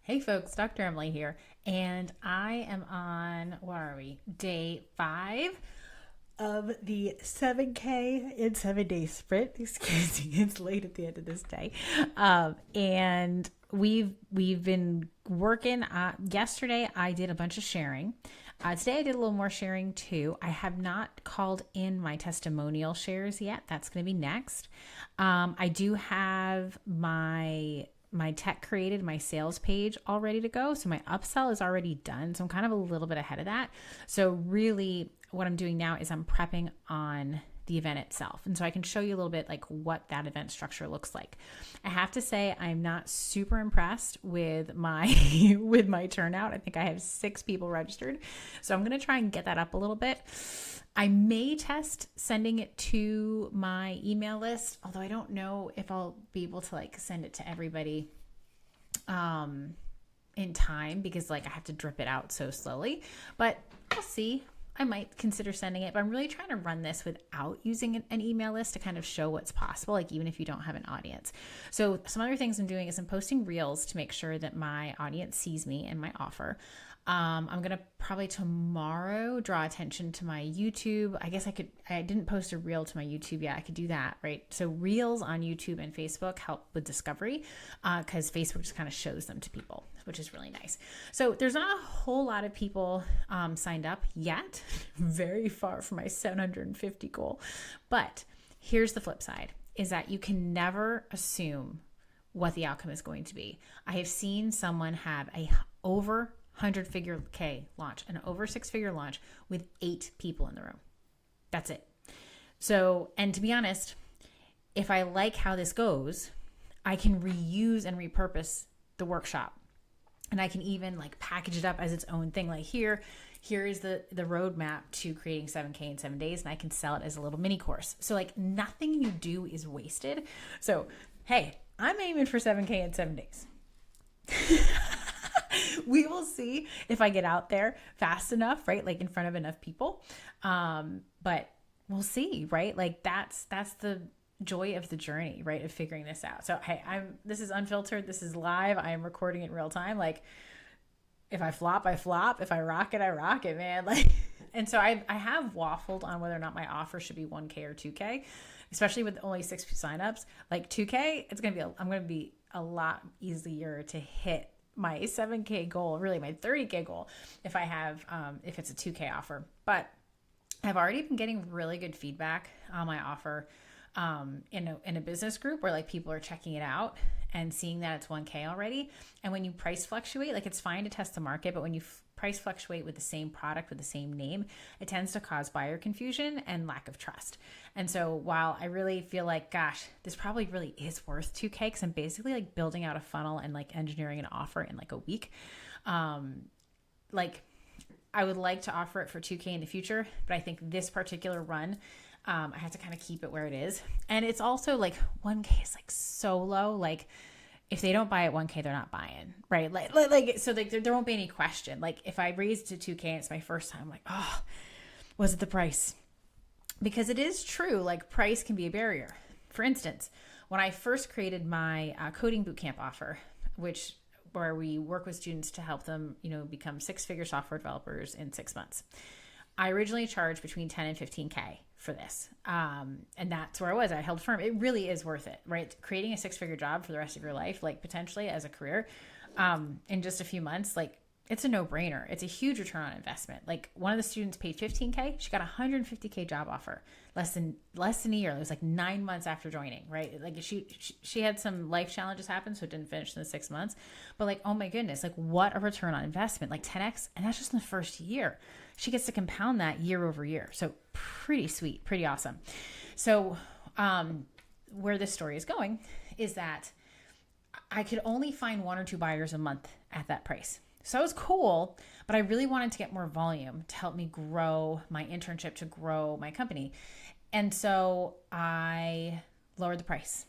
Hey folks, Dr. Emily here, and I am on, what are we, day 5 of the 7K in 7 day sprint. Excuse me, it's late at the end of this day. And we've been working. Yesterday, I did a bunch of sharing. Today, I did a little more sharing too. I have not called in my testimonial shares yet. That's going to be next. I do have my tech created, my sales page all ready to go. So my upsell is already done. So I'm kind of a little bit ahead of that. So really what I'm doing now is I'm prepping on the event itself. And so I can show you a little bit like what that event structure looks like. I have to say I'm not super impressed with my with my turnout. I think I have 6 people registered. So I'm going to try and get that up a little bit. I may test sending it to my email list, although I don't know if I'll be able to like send it to everybody in time because like I have to drip it out so slowly, but I'll see. I might consider sending it, but I'm really trying to run this without using an email list to kind of show what's possible, like even if you don't have an audience. So some other things I'm doing is I'm posting reels to make sure that my audience sees me and my offer. I'm going to probably tomorrow draw attention to my YouTube. I didn't post a reel to my YouTube yet. I could do that, right? So reels on YouTube and Facebook help with discovery because Facebook just kind of shows them to people, which is really nice. So there's not a whole lot of people signed up yet, very far from my 750 goal. But here's the flip side is that you can never assume what the outcome is going to be. I have seen someone have a over 100-figure K launch, an over 6-figure launch with 8 people in the room. That's it. So, and to be honest, if I like how this goes, I can reuse and repurpose the workshop. And I can even like package it up as its own thing. Like here is the roadmap to creating 7K in 7 days, and I can sell it as a little mini course. So like nothing you do is wasted. So, hey, I'm aiming for 7K in 7 days. We will see if I get out there fast enough, right? Like in front of enough people. But we'll see, right? Like that's the joy of the journey, right? Of figuring this out. So, hey, this is unfiltered. This is live. I am recording it in real time. Like if I flop, I flop. If I rock it, man. Like, and so I have waffled on whether or not my offer should be 1K or 2K, especially with only 6 signups. Like 2K, I'm going to be a lot easier to hit my 7K goal, really my 30K goal, if it's a 2K offer. But I've already been getting really good feedback on my offer in a business group where like people are checking it out and seeing that it's 1K already. And when you price fluctuate, like it's fine to test the market, but when you price fluctuate with the same product with the same name, it tends to cause buyer confusion and lack of trust. And so while I really feel like, gosh, this probably really is worth 2K because I'm basically like building out a funnel and like engineering an offer in like a week. Like I would like to offer it for 2K in the future, but I think this particular run, I have to kind of keep it where it is. And it's also like 1K is like so low. Like if they don't buy at 1K, they're not buying, right? So there won't be any question. Like if I raised to 2K and it's my first time, like, oh, was it the price? Because it is true, like price can be a barrier. For instance, when I first created my coding bootcamp offer, where we work with students to help them, become 6-figure software developers in 6 months, I originally charged between 10 and 15K for this. And that's where I was. I held firm. It really is worth it, right? Creating a 6-figure job for the rest of your life, like potentially as a career, in just a few months, like it's a no-brainer. It's a huge return on investment. Like one of the students paid 15K. She got a 150K job offer less than a year. It was like 9 months after joining, right? Like she had some life challenges happen, so it didn't finish in the 6 months. But like, oh my goodness, like what a return on investment, like 10X. And that's just in the first year. She gets to compound that year over year. So pretty sweet, pretty awesome. So where this story is going is that I could only find 1 or 2 buyers a month at that price. So it was cool, but I really wanted to get more volume to help me grow my internship, to grow my company. And so I lowered the price.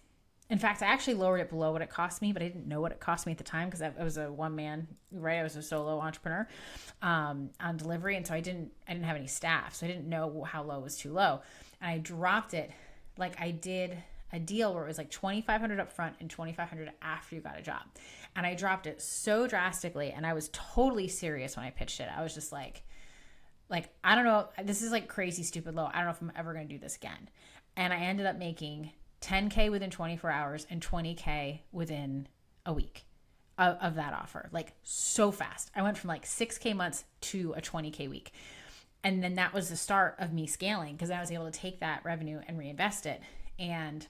In fact, I actually lowered it below what it cost me, but I didn't know what it cost me at the time because I was a one-man, right? I was a solo entrepreneur on delivery, and so I didn't have any staff, so I didn't know how low was too low. And I dropped it like I did a deal where it was like $2,500 up front and $2,500 after you got a job. And I dropped it so drastically, and I was totally serious when I pitched it. I was just like, I don't know, this is like crazy stupid low. I don't know if I'm ever going to do this again. And I ended up making 10K within 24 hours and 20K within a week of that offer. Like so fast. I went from like 6K months to a 20K week. And then that was the start of me scaling, because I was able to take that revenue and reinvest it. And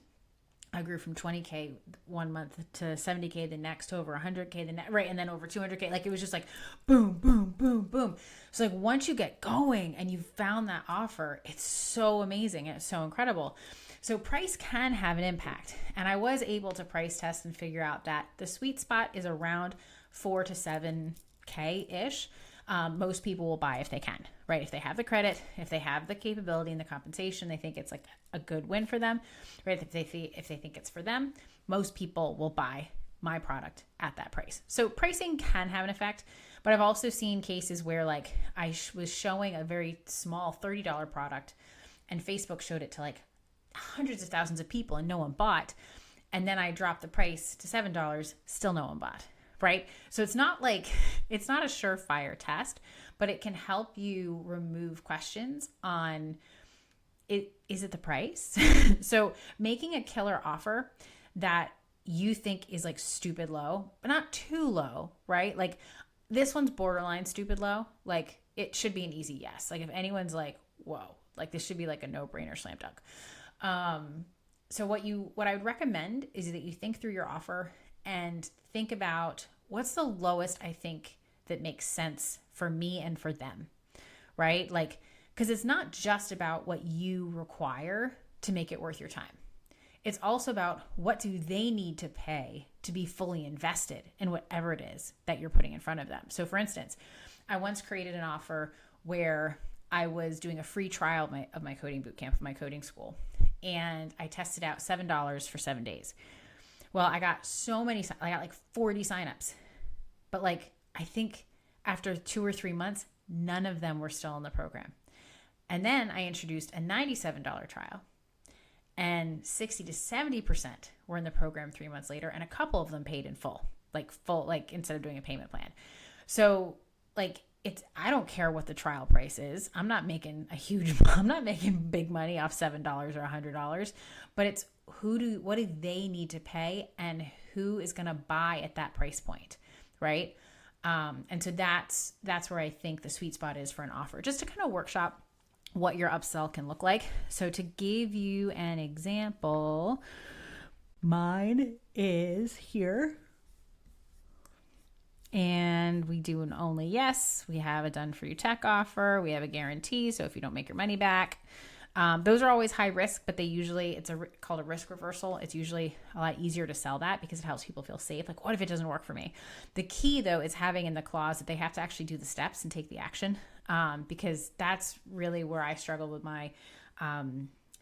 I grew from 20K one month to 70K the next, to over 100K the next, right? And then over 200K. Like it was just like boom, boom, boom, boom. So like once you get going and you've found that offer, it's so amazing. It's so incredible. So price can have an impact. And I was able to price test and figure out that the sweet spot is around 4 to 7K-ish. Most people will buy if they can, right? If they have the credit, if they have the capability and the compensation, they think it's like a good win for them, right? If they think it's for them, most people will buy my product at that price. So pricing can have an effect, but I've also seen cases where like I was showing a very small $30 product and Facebook showed it to like hundreds of thousands of people and no one bought. And then I dropped the price to $7, still no one bought. Right? So it's not a surefire test, but it can help you remove questions on it. Is it the price? So making a killer offer that you think is like stupid low, but not too low, right? Like this one's borderline stupid low. Like it should be an easy yes. Like if anyone's like, whoa, like this should be like a no-brainer, slam dunk. So what I would recommend is that you think through your offer and think about what's the lowest I think that makes sense for me and for them, right? Like, because it's not just about what you require to make it worth your time. It's also about what do they need to pay to be fully invested in whatever it is that you're putting in front of them. So for instance, I once created an offer where I was doing a free trial of my coding bootcamp, of my coding school, and I tested out $7 for 7 days. Well, I got like 40 signups, but like, I think after 2 or 3 months, none of them were still in the program. And then I introduced a $97 trial, and 60 to 70% were in the program 3 months later. And a couple of them paid in full, like instead of doing a payment plan. So like, I don't care what the trial price is. I'm not making big money off $7 or $100, but it's what do they need to pay and who is going to buy at that price point, right? And so that's where I think the sweet spot is for an offer, just to kind of workshop what your upsell can look like. So to give you an example, mine is here. And we do an only yes. We have a done for you tech offer. We have a guarantee. So if you don't make your money back, those are always high risk, but it's called a risk reversal. It's usually a lot easier to sell that because it helps people feel safe. Like, what if it doesn't work for me? The key though is having in the clause that they have to actually do the steps and take the action. Because that's really where I struggled with my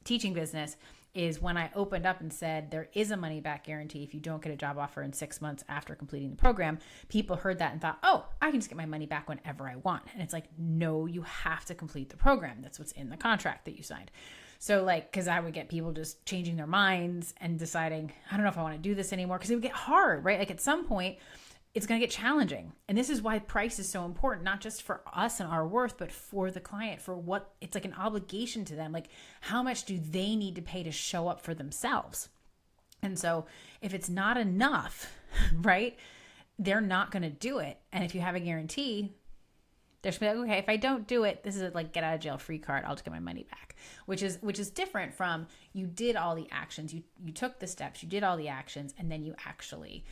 teaching business, is when I opened up and said there is a money back guarantee if you don't get a job offer in 6 months after completing the program. People heard that and thought, oh, I can just get my money back whenever I want. And it's like, no, you have to complete the program. That's what's in the contract that you signed. So like, because I would get people just changing their minds and deciding, I don't know if I want to do this anymore, because it would get hard, right? Like at some point, it's going to get challenging. And this is why price is so important, not just for us and our worth, but for the client, for what it's like an obligation to them. Like, how much do they need to pay to show up for themselves? And so if it's not enough, right, they're not going to do it. And if you have a guarantee, they're just like, okay, if I don't do it, this is a like get out of jail free card. I'll just get my money back, which is different from you did all the actions. You took the steps, you did all the actions, and then you actually,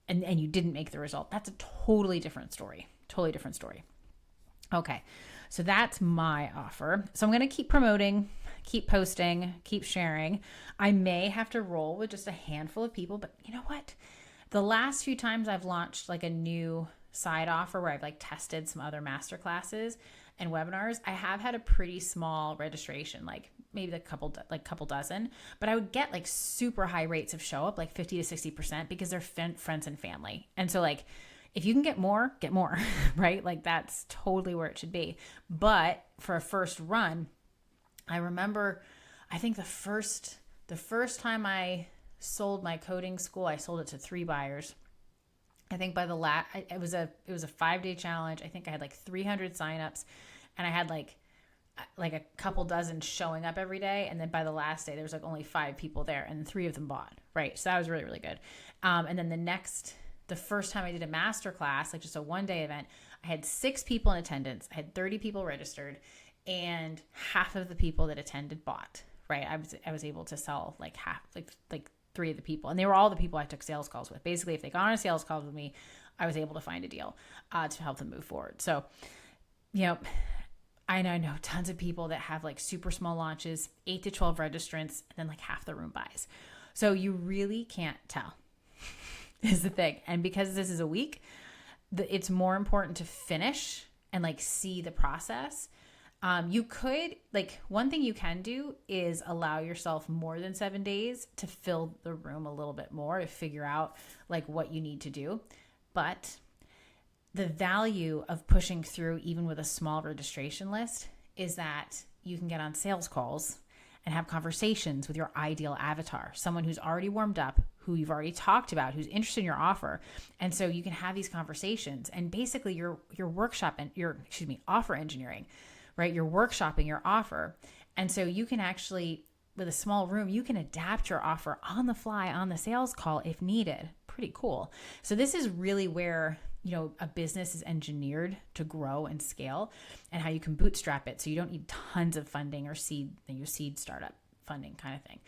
and you didn't make the result. That's a totally different story. Okay. So that's my offer. So I'm going to keep promoting, keep posting, keep sharing. I may have to roll with just a handful of people, but you know what? The last few times I've launched like a new side offer where I've like tested some other masterclasses and webinars, I have had a pretty small registration, like maybe a couple dozen, but I would get like super high rates of show up, like 50 to 60%, because they're friends and family. And so like, if you can get more, right? Like that's totally where it should be. But for a first run, I remember, I think the first time I sold my coding school. I sold it to 3 buyers. I think by the it was a 5-day challenge. I think I had like 300 signups, and I had like a couple dozen showing up every day. And then by the last day, there was like only 5 people there, and 3 of them bought. Right, so that was really, really good. And then the first time I did a master class, like just a 1-day event, I had 6 people in attendance. I had 30 people registered, and half of the people that attended bought. Right, I was able to sell like half, like 3 of the people, and they were all the people I took sales calls with. Basically, if they got on a sales call with me, I was able to find a deal to help them move forward. So, I know tons of people that have like super small launches, 8 to 12 registrants, and then like half the room buys. So you really can't tell is the thing. And because this is a week, it's more important to finish and like see the process. You could, like, one thing you can do is allow yourself more than 7 days to fill the room a little bit more, to figure out like what you need to do. But the value of pushing through even with a small registration list is that you can get on sales calls and have conversations with your ideal avatar, someone who's already warmed up, who you've already talked about, who's interested in your offer. And so you can have these conversations, and basically your workshop and offer engineering, right? You're workshopping your offer. And so you can actually, with a small room, you can adapt your offer on the fly on the sales call if needed. Pretty cool. So this is really where, a business is engineered to grow and scale, and how you can bootstrap it. So you don't need tons of funding or seed startup funding kind of thing.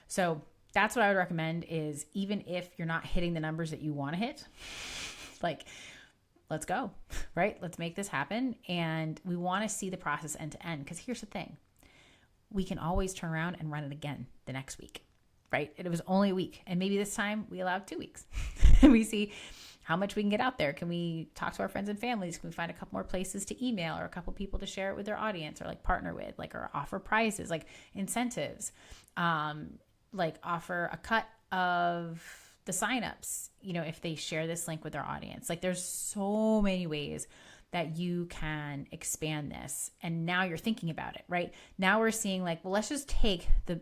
So that's what I would recommend, is even if you're not hitting the numbers that you want to hit, like, let's go, right? Let's make this happen. And we want to see the process end to end, because here's the thing. We can always turn around and run it again the next week, right? It was only a week. And maybe this time we allowed 2 weeks and we see how much we can get out there. Can we talk to our friends and families? Can we find a couple more places to email, or a couple people to share it with their audience, or like partner with, like, or offer prizes, like incentives, like offer a cut of the signups, if they share this link with their audience. Like, there's so many ways that you can expand this. And now you're thinking about it, right? Now we're seeing like, well, let's just take the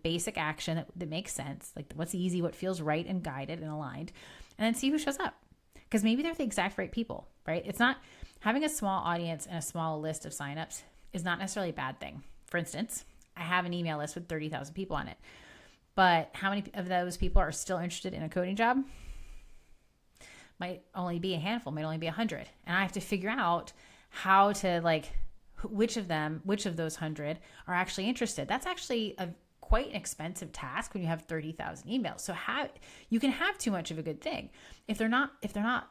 basic action that makes sense. Like, what's easy, what feels right and guided and aligned, and then see who shows up. Because maybe they're the exact right people, right? It's not, having a small audience and a small list of signups is not necessarily a bad thing. For instance, I have an email list with 30,000 people on it. But how many of those people are still interested in a coding job? Might only be a handful, might only be 100. And I have to figure out how to, like, which of those 100 are actually interested. That's actually quite an expensive task when you have 30,000 emails. So you can have too much of a good thing if they're not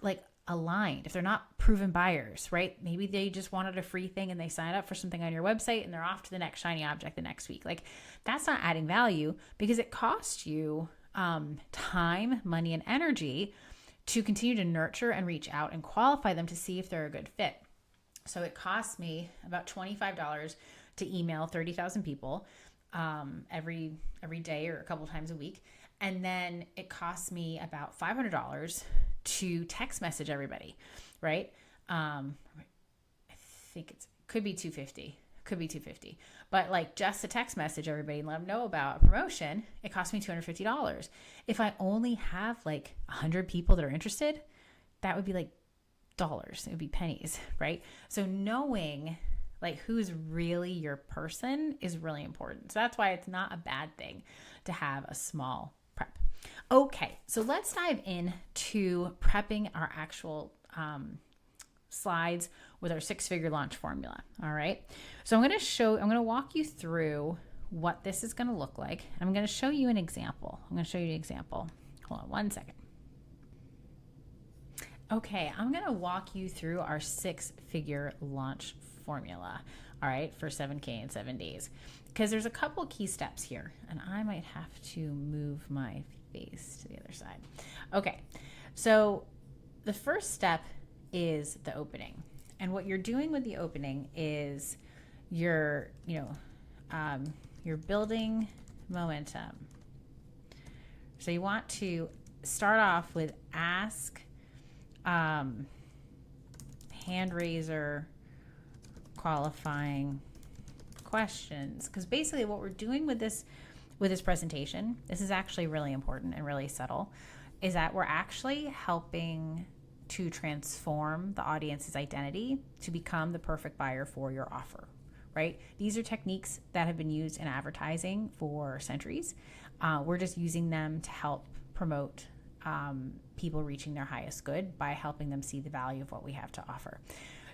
like aligned, if they're not proven buyers, right? Maybe they just wanted a free thing and they signed up for something on your website and they're off to the next shiny object the next week. Like, that's not adding value, because it costs you time, money, and energy to continue to nurture and reach out and qualify them to see if they're a good fit. So it costs me about $25 to email 30,000 people every day or a couple times a week. And then it costs me about $500 to text message everybody, right? I think could be $250, but like, just to text message everybody and let them know about a promotion, it costs me $250. If I only have like 100 people that are interested, that would be like dollars. It would be pennies, right? So knowing like who's really your person is really important. So that's why it's not a bad thing to have a small prep. Okay, so let's dive into prepping our actual slides with our 6-figure launch formula. All right. So I'm going to walk you through what this is going to look like. I'm going to show you an example. Hold on one second. Okay, I'm going to walk you through our 6-figure launch formula. All right, for 7K in 7 days, because there's a couple key steps here, and I might have to move my face to the other side. Okay, so the first step is the opening. And what you're doing with the opening is you're building momentum. So you want to start off with ask, hand raiser, qualifying questions. Because basically what we're doing with this with this presentation, this is actually really important and really subtle, is that we're actually helping to transform the audience's identity to become the perfect buyer for your offer, right? These are techniques that have been used in advertising for centuries. We're just using them to help promote people reaching their highest good by helping them see the value of what we have to offer.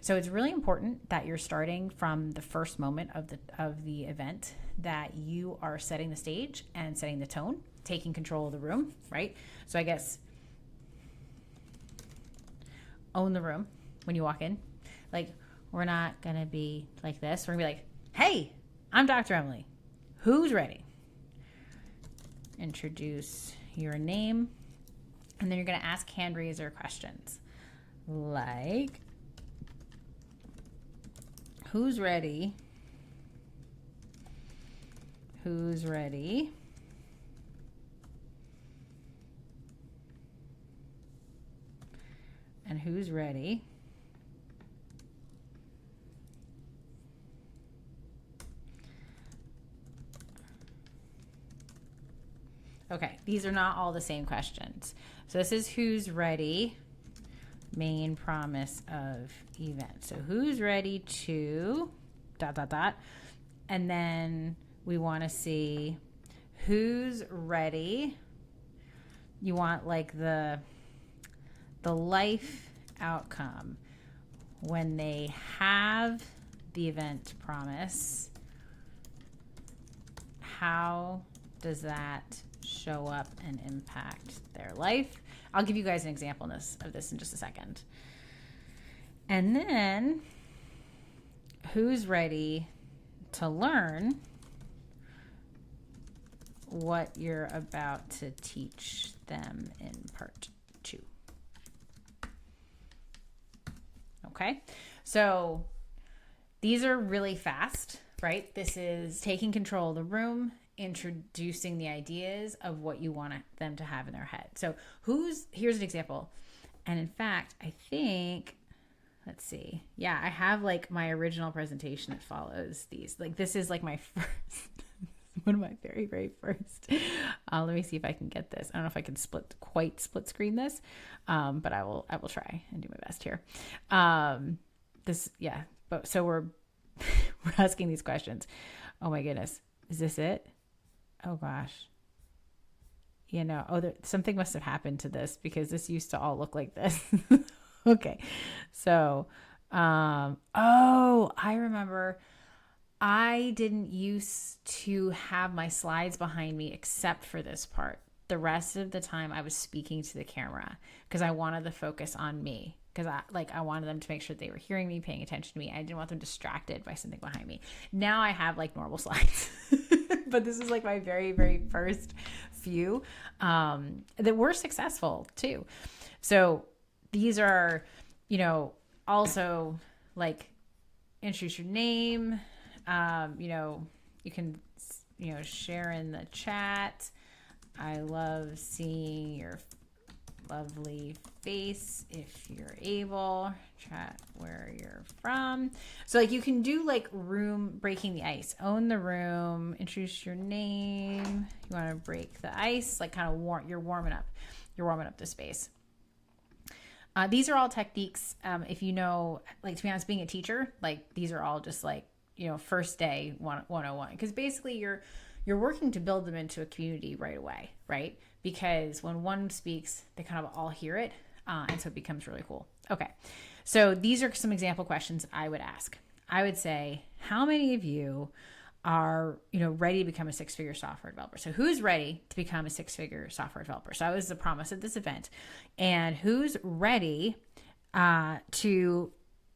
So it's really important that you're starting from the first moment of the event, that you are setting the stage and setting the tone, taking control of the room, right? So I guess own the room when you walk in. Like, we're not going to be like this. We're going to be like, hey, I'm Dr. Emily. Who's ready? Introduce your name. And then you're going to ask hand raiser questions like, who's ready? Who's ready? And who's ready? Okay, these are not all the same questions. So this is who's ready, main promise of event. So who's ready to ... And then we want to see who's ready. You want like the life outcome when they have the event promise. How does that show up and impact their life? I'll give you guys an example of this in just a second. And then who's ready to learn what you're about to teach them in part 2. Okay, so these are really fast, right? This is taking control of the room, introducing the ideas of what you want them to have in their head. So here's an example. And in fact, I think, let's see. Yeah, I have like my original presentation that follows these. Like, this is like my first, one of my very, very first. Let me see if I can get this. I don't know if I can split screen this, but I will try and do my best here. So we're asking these questions. Oh my goodness. Is this it? Oh gosh. Something must have happened to this, because this used to all look like this. Okay. So, I remember I didn't used to have my slides behind me except for this part. The rest of the time I was speaking to the camera because I wanted the focus on me, because I wanted them to make sure they were hearing me, paying attention to me. I didn't want them distracted by something behind me. Now I have like normal slides, but this is like my very, very first few that were successful too. So these are, also like introduce your name. You can, share in the chat. I love seeing your lovely face if you're able. Chat where you're from. So like you can do like room breaking the ice. Own the room. Introduce your name. You want to break the ice, like kind of you're warming up the space. These are all techniques. If like, to be honest, being a teacher, like these are all just like, first day 101, because basically you're working to build them into a community right away, right? Because when one speaks, they kind of all hear it. And so it becomes really cool. Okay. So these are some example questions I would ask. I would say, how many of you are, ready to become a 6-figure software developer? So who's ready to become a 6-figure software developer? So that was the promise of this event. And who's ready to,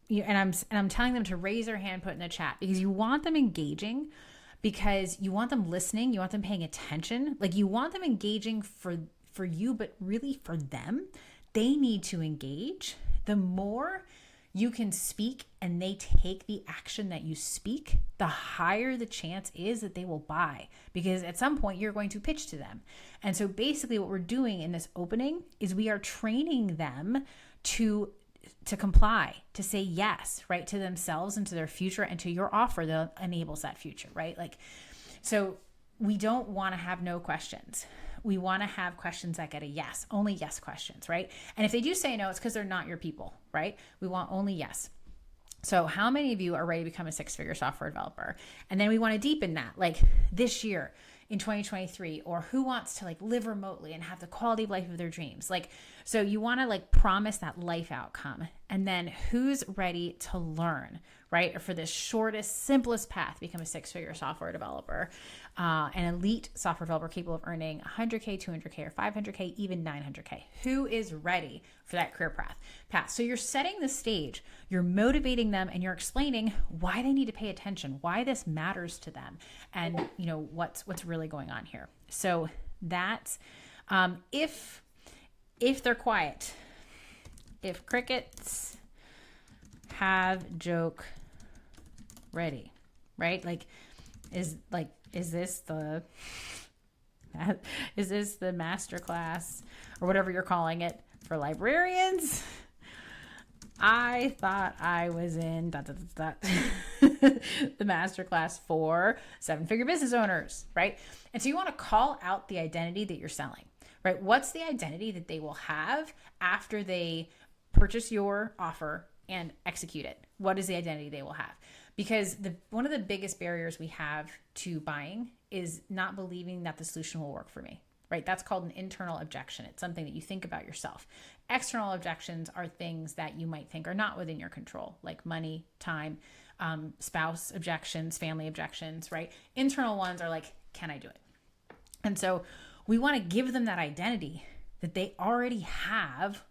and I'm telling them to raise their hand, put in the chat, because you want them engaging, because you want them listening, you want them paying attention. Like, you want them engaging for you, but really for them. They need to engage. The more you can speak and they take the action that you speak, the higher the chance is that they will buy, because at some point you're going to pitch to them. And so basically what we're doing in this opening is we are training them to comply, to say yes, right, to themselves and to their future and to your offer that enables that future, right? Like, so we don't want to have no questions. We want to have questions that get a yes, only yes questions, right? And if they do say no, it's because they're not your people, right? We want only yes. So how many of you are ready to become a six-figure software developer? And then we want to deepen that, like this year in 2023, or who wants to like live remotely and have the quality of life of their dreams. Like, so you want to like promise that life outcome. And then who's ready to learn, right? Or for the shortest, simplest path, become a six-figure software developer, an elite software developer capable of earning 100K, 200K, or 500K, even 900K. Who is ready for that career path? So you're setting the stage, you're motivating them, and you're explaining why they need to pay attention, why this matters to them, and you know what's really going on here. So that's if they're quiet, if crickets have joke ready, right? Is this the masterclass or whatever you're calling it for librarians? I thought I was in the masterclass for seven-figure business owners, right? And so you want to call out the identity that you're selling, right? What's the identity that they will have after they purchase your offer and execute it? What is the identity they will have? Because one of the biggest barriers we have to buying is not believing that the solution will work for me, right? That's called an internal objection. It's something that you think about yourself. External objections are things that you might think are not within your control, like money, time, spouse objections, family objections, right? Internal ones are like, can I do it? And so we want to give them that identity that they already have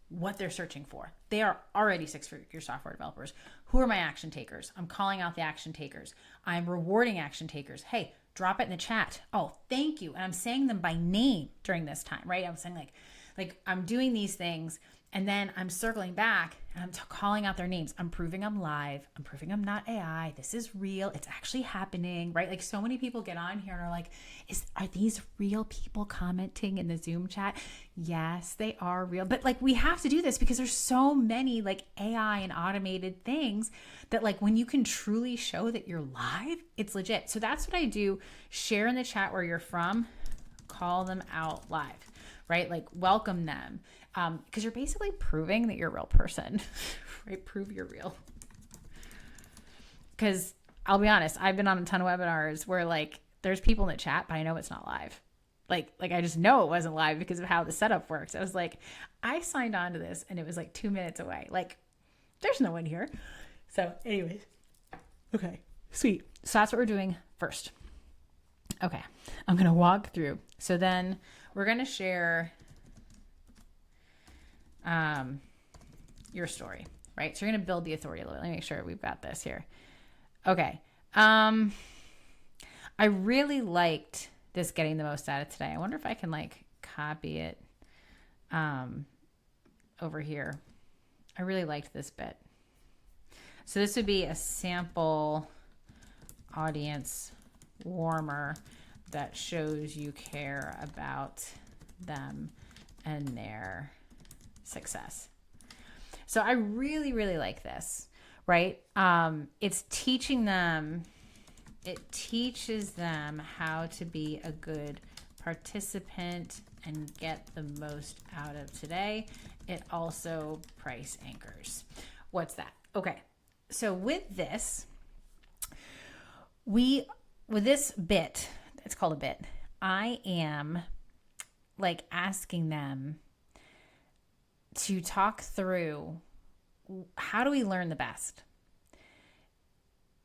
what they're searching for. They are already six-figure software developers. Who are my action takers? I'm calling out the action takers. I'm rewarding action takers. Hey, drop it in the chat. Oh, thank you. And I'm saying them by name during this time, right? I'm saying like I'm doing these things, and then I'm circling back and I'm calling out their names. I'm proving I'm live. I'm proving I'm not AI. This is real. It's actually happening, right? Like so many people get on here and are like, are these real people commenting in the Zoom chat? Yes, they are real. But like we have to do this because there's so many like AI and automated things that like when you can truly show that you're live, it's legit. So that's what I do. Share in the chat where you're from, call them out live, right? Like welcome them. Because you're basically proving that you're a real person, right? Prove you're real. Because I'll be honest, I've been on a ton of webinars where like there's people in the chat, but I know it's not live. Like I just know it wasn't live because of how the setup works. I was like, I signed on to this and it was like 2 minutes away. Like there's no one here. So anyways, okay, sweet. So that's what we're doing first. Okay, I'm going to walk through. So then we're going to share your story, right? So you're going to build the authority a little bit. Let me make sure we've got this here. Okay. I really liked this getting the most out of today. I wonder if I can like copy it, over here. I really liked this bit. So this would be a sample audience warmer that shows you care about them and their success. So I really, really like this, right? It teaches them how to be a good participant and get the most out of today. It also price anchors. What's that? Okay. So with this bit, it's called a bit, I am like asking them to talk through, how do we learn the best?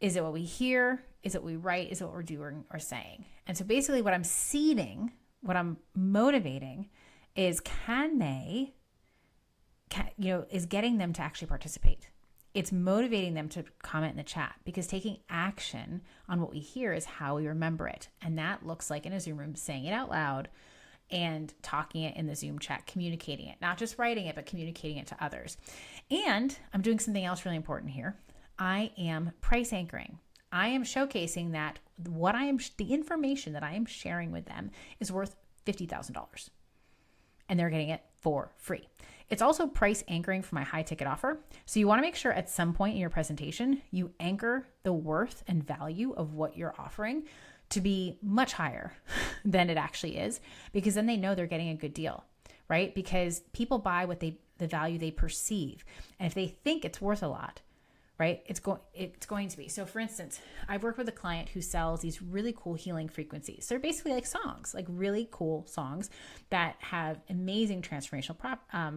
Is it what we hear? Is it what we write? Is it what we're doing or saying? And so basically what I'm seeding, what I'm motivating is is getting them to actually participate. It's motivating them to comment in the chat, because taking action on what we hear is how we remember it. And that looks like in a Zoom room, saying it out loud and talking it in the Zoom chat, communicating it, not just writing it, but communicating it to others. And I'm doing something else really important here. I am price anchoring. I am showcasing that the information that I am sharing with them is worth $50,000, and they're getting it for free. It's also price anchoring for my high ticket offer. So you want to make sure at some point in your presentation, you anchor the worth and value of what you're offering to be much higher than it actually is, because then they know they're getting a good deal, right? Because people buy the value they perceive. And if they think it's worth a lot, right, it's going to be. So for instance, I've worked with a client who sells these really cool healing frequencies. They're basically like songs, like really cool songs that have amazing transformational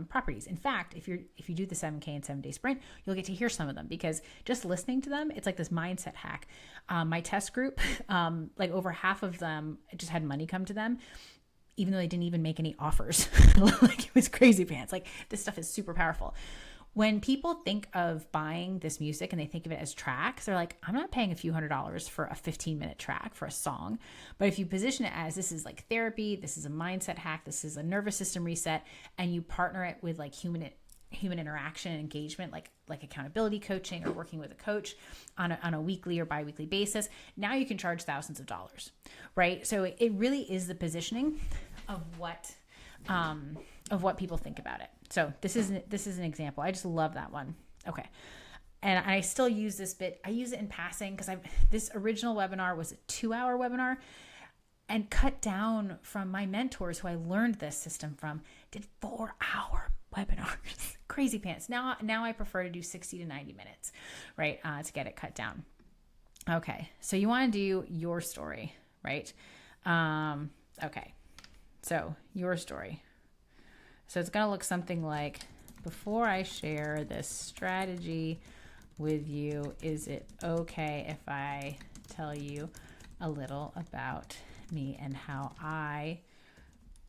properties. In fact, if you do the 7K and 7-day sprint, you'll get to hear some of them, because just listening to them, it's like this mindset hack. My test group, like over half of them just had money come to them, even though they didn't even make any offers. Like, it was crazy pants. Like, this stuff is super powerful. When people think of buying this music and they think of it as tracks, they're like, I'm not paying a few $100s for a 15-minute track for a song. But if you position it as, this is like therapy, this is a mindset hack, this is a nervous system reset, and you partner it with like human interaction and engagement, like accountability coaching or working with a coach on a weekly or bi-weekly basis, now you can charge thousands of dollars, right? So it really is the positioning of what people think about it. So this is an example. I just love that one. Okay. And I still use this bit. I use it in passing because this original webinar was a 2-hour webinar, and cut down from my mentors who I learned this system from did 4-hour webinars. Crazy pants. Now I prefer to do 60 to 90 minutes, right? To get it cut down. Okay. So you want to do your story, right? Okay. So your story. So it's going to look something like, before I share this strategy with you, is it okay if I tell you a little about me and how I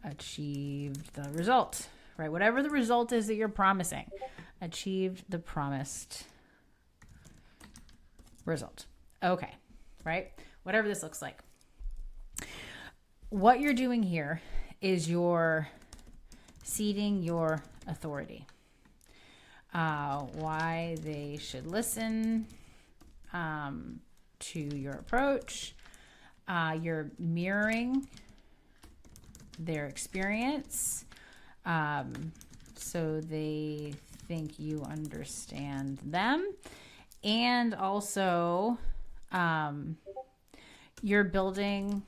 achieved the result, right? Whatever the result is that you're promising, achieved the promised result. Okay, right? Whatever this looks like. What you're doing here is you're ceding your authority. Why they should listen to your approach. You're mirroring their experience, so they think you understand them. And also, you're building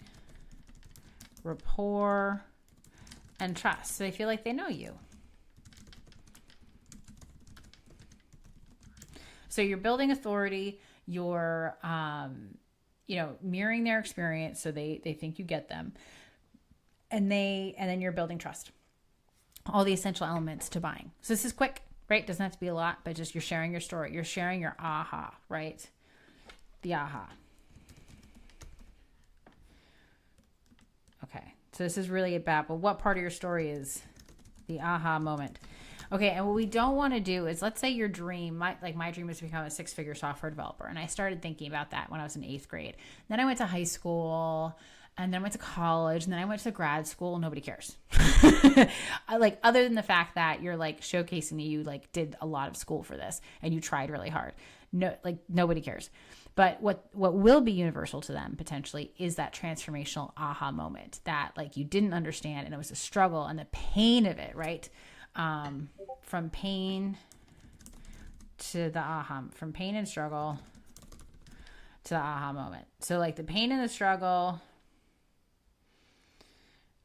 rapport and trust, so they feel like they know you. So you're building authority, you're mirroring their experience, so they think you get them, and then you're building trust. All the essential elements to buying. So this is quick, right? Doesn't have to be a lot, but just you're sharing your story, you're sharing your aha, right? The aha. Okay. So this is really about, but what part of your story is the aha moment? Okay, and what we don't want to do is, let's say your dream, my dream was to become a 6-figure software developer. And I started thinking about that when I was in 8th grade. Then I went to high school, and then I went to college, and then I went to grad school. Nobody cares. Other than the fact that you're like showcasing that you like did a lot of school for this and you tried really hard. No, like nobody cares. But what will be universal to them potentially is that transformational aha moment that like you didn't understand, and it was a struggle and the pain of it, right? From pain to the aha, from pain and struggle to the aha moment. So like the pain and the struggle,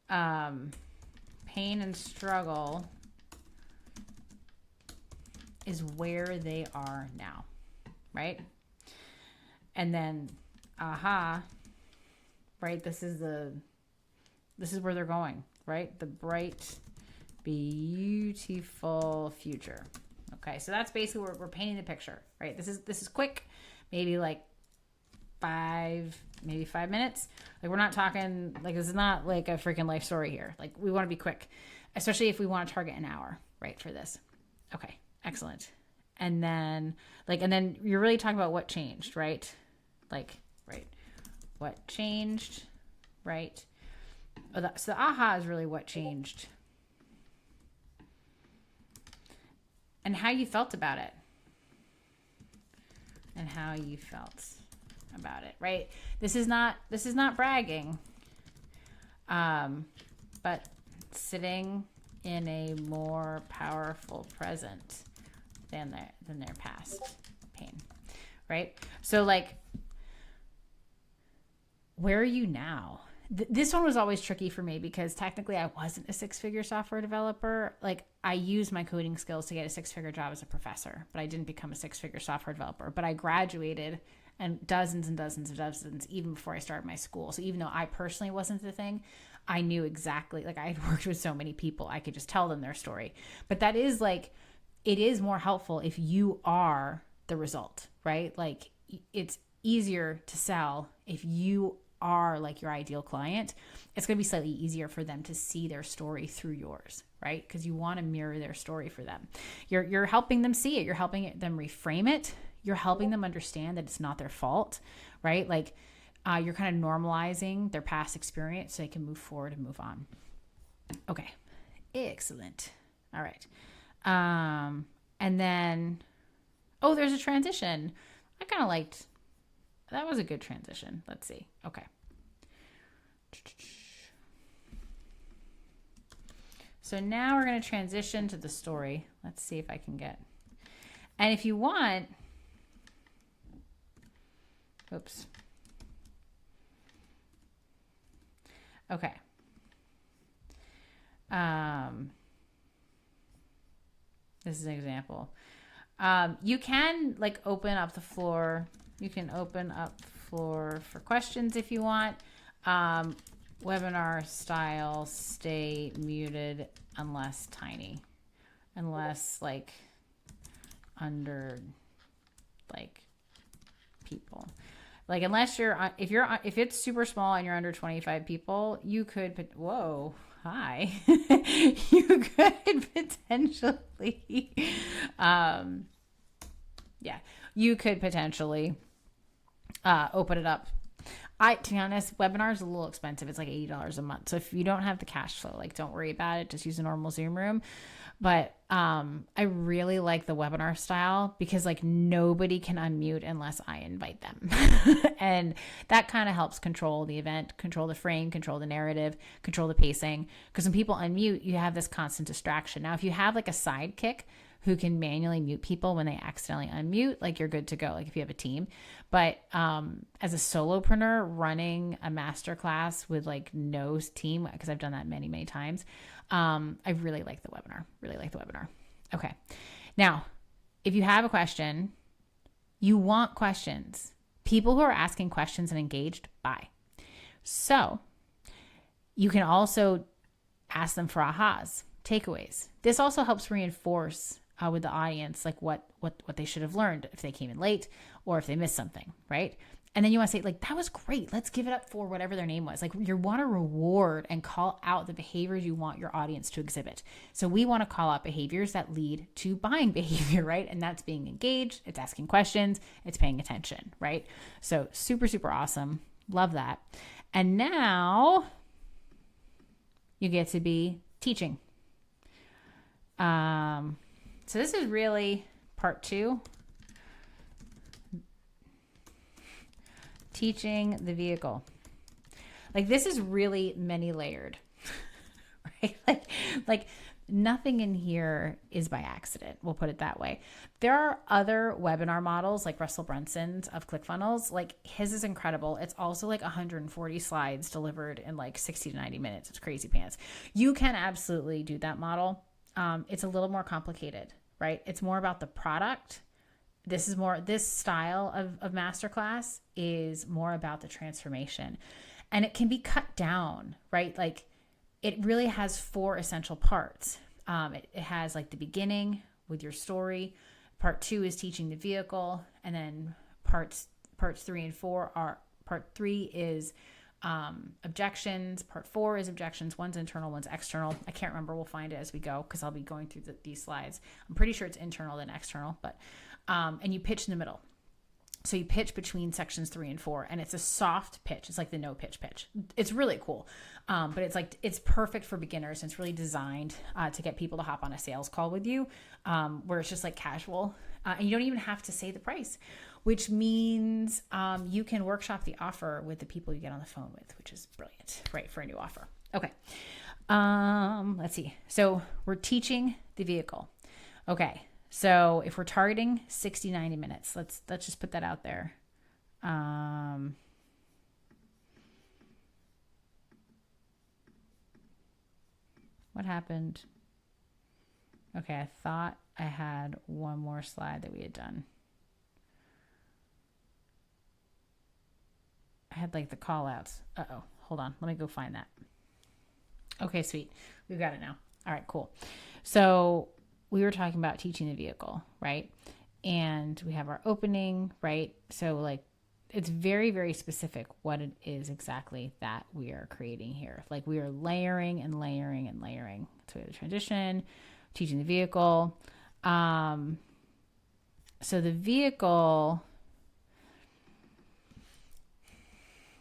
pain and struggle is where they are now, right? And then aha, right? This is where they're going, right? The bright, beautiful future. Okay, so that's basically where we're painting the picture, right? This is quick, maybe like 5 minutes. Like, we're not talking, like, this is not like a freaking life story here. Like, we want to be quick, especially if we want to target an hour, right, for this. Okay, excellent. And then you're really talking about what changed, right? Like, right, what changed, right? So the aha is really what changed. And how you felt about it. And how you felt about it, right? This is not bragging. But sitting in a more powerful present than their past pain. Right? So like where are you now? This one was always tricky for me because technically I wasn't a six-figure software developer. Like, I used my coding skills to get a six-figure job as a professor, but I didn't become a six-figure software developer. But I graduated and dozens of dozens even before I started my school. So even though I personally wasn't the thing, I knew exactly, like, I had worked with so many people, I could just tell them their story. But that is like, it is more helpful if you are the result, right? Like, it's easier to sell if you are like your ideal client. It's going to be slightly easier for them to see their story through yours, right? Because you want to mirror their story for them. You're helping them see it. You're helping them reframe it. You're helping them understand that it's not their fault, right? Like, you're kind of normalizing their past experience so they can move forward and move on. Okay, excellent. All right. And then, oh, there's a transition. I kind of liked, that was a good transition. Let's see. Okay. So now we're going to transition to the story. Let's see if I can get, and if you want, oops. Okay. This is an example. You can like open up the floor. You can open up the floor for questions if you want. Webinar style, stay muted unless tiny, unless like under like people. Like, unless you're, if it's super small and you're under 25 people, you could, whoa, hi. You could potentially, you could potentially open it up. To be honest, webinar is a little expensive. It's like $80 a month. So if you don't have the cash flow, like, don't worry about it. Just use a normal Zoom room. But I really like the webinar style because like nobody can unmute unless I invite them. And that kind of helps control the event, control the frame, control the narrative, control the pacing. Because when people unmute, you have this constant distraction. Now, if you have like a sidekick who can manually mute people when they accidentally unmute, like, you're good to go, like if you have a team. But as a solopreneur running a masterclass with like no team, because I've done that many, many times, I really like the webinar. Okay. Now, if you have a question, you want questions. People who are asking questions and engaged, buy. So you can also ask them for ahas, takeaways. This also helps reinforce with the audience, like what they should have learned if they came in late or if they missed something, right? And then you want to say, like, that was great. Let's give it up for whatever their name was. Like, you want to reward and call out the behaviors you want your audience to exhibit. So we want to call out behaviors that lead to buying behavior, right? And that's being engaged. It's asking questions. It's paying attention, right? So super, super awesome. Love that. And now you get to be teaching. So this is really part 2. Teaching the vehicle. Like, this is really many layered, right? Like nothing in here is by accident. We'll put it that way. There are other webinar models like Russell Brunson's of ClickFunnels. Like, his is incredible. It's also like 140 slides delivered in like 60 to 90 minutes. It's crazy pants. You can absolutely do that model. It's a little more complicated, right? It's more about the product. This style of masterclass is more about the transformation, and it can be cut down, right? Like, it really has 4 essential parts. It has like the beginning with your story. Part 2 is teaching the vehicle. And then parts 3 and 4 are, part 3 is objections. Part 4 is objections. One's internal, one's external. I can't remember. We'll find it as we go because I'll be going through these slides. I'm pretty sure it's internal then external, but and you pitch in the middle. So you pitch between sections 3 and 4, and it's a soft pitch. It's like the no pitch. It's really cool. But it's perfect for beginners. And it's really designed to get people to hop on a sales call with you, where it's just like casual. And you don't even have to say the price, which means you can workshop the offer with the people you get on the phone with, which is brilliant, right, for a new offer. Okay. Let's see. So we're teaching the vehicle. Okay. So if we're targeting 60, 90 minutes, let's just put that out there. What happened? Okay, I thought I had one more slide that we had done. I had like the call outs. Uh-oh. Hold on. Let me go find that. Okay, sweet. We've got it now. All right, cool. So we were talking about teaching the vehicle, right? And we have our opening, right? So like it's very, very specific what it is exactly that we are creating here. Like we are layering and layering and layering. So we have the transition, teaching the vehicle. So the vehicle,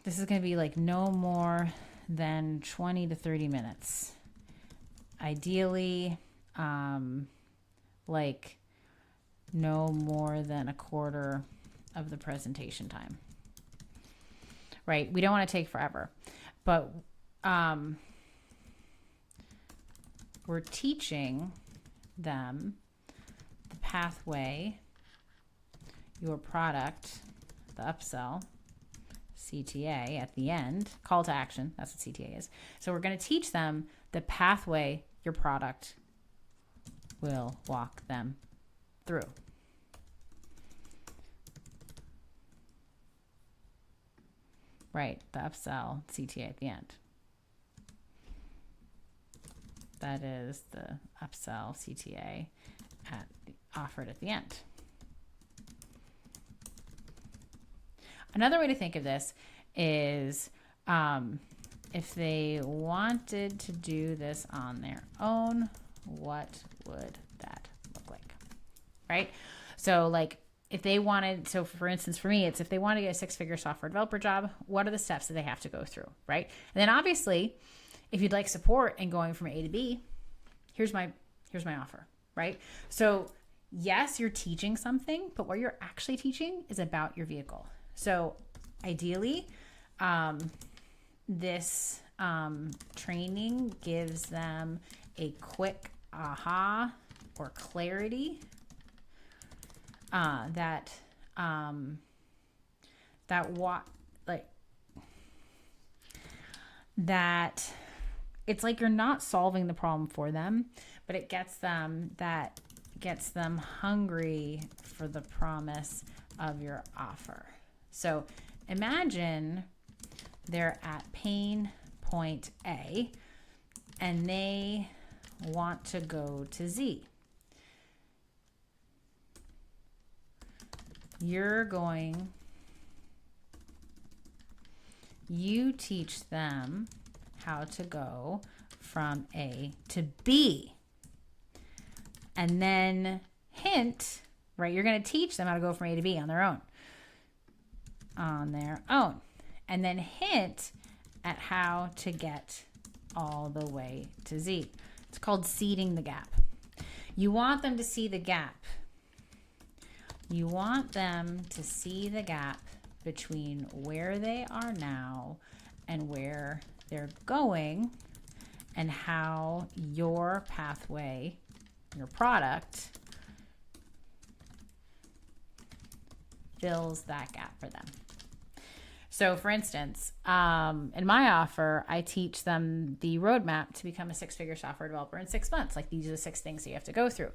this is going to be like no more than 20 to 30 minutes. Ideally, like no more than a quarter of the presentation time, right? We don't want to take forever, but we're teaching them the pathway, your product, the upsell, CTA at the end, call to action. That's what CTA is. So we're going to teach them the pathway your product will walk them through. Right, the upsell CTA at the end. That is the upsell CTA offered at the end. Another way to think of this is if they wanted to do this on their own, what would that look like? Right? So like if they wanted, so for instance, for me, it's if they want to get a 6-figure software developer job, what are the steps that they have to go through? Right? And then obviously, if you'd like support in going from A to B, here's my offer, right? So yes, you're teaching something, but what you're actually teaching is about your vehicle. So ideally, this training gives them a quick aha or clarity that it's like you're not solving the problem for them, but it gets them hungry for the promise of your offer. So imagine they're at pain point A and they want to go to Z. You teach them how to go from A to B. And then hint, right? You're going to teach them how to go from A to B on their own. And then hint at how to get all the way to Z. It's called seeding the gap. You want them to see the gap. You want them to see the gap between where they are now and where they're going, and how your pathway, your product, fills that gap for them. So for instance, in my offer, I teach them the roadmap to become a 6-figure software developer in 6 months. Like these are the 6 things that you have to go through.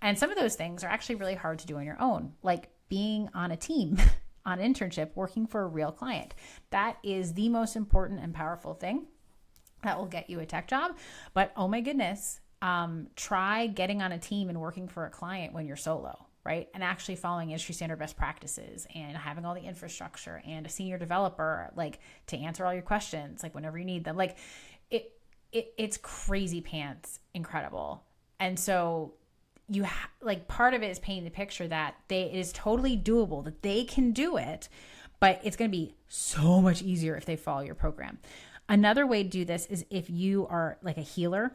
And some of those things are actually really hard to do on your own, like being on a team, on an internship, working for a real client. That is the most important and powerful thing that will get you a tech job. But oh my goodness, try getting on a team and working for a client when you're solo. Right? And actually following industry standard best practices and having all the infrastructure and a senior developer, like to answer all your questions, like whenever you need them, like it's crazy pants incredible. And so like part of it is painting the picture that it is totally doable, that they can do it, but it's going to be so much easier if they follow your program. Another way to do this is if you are like a healer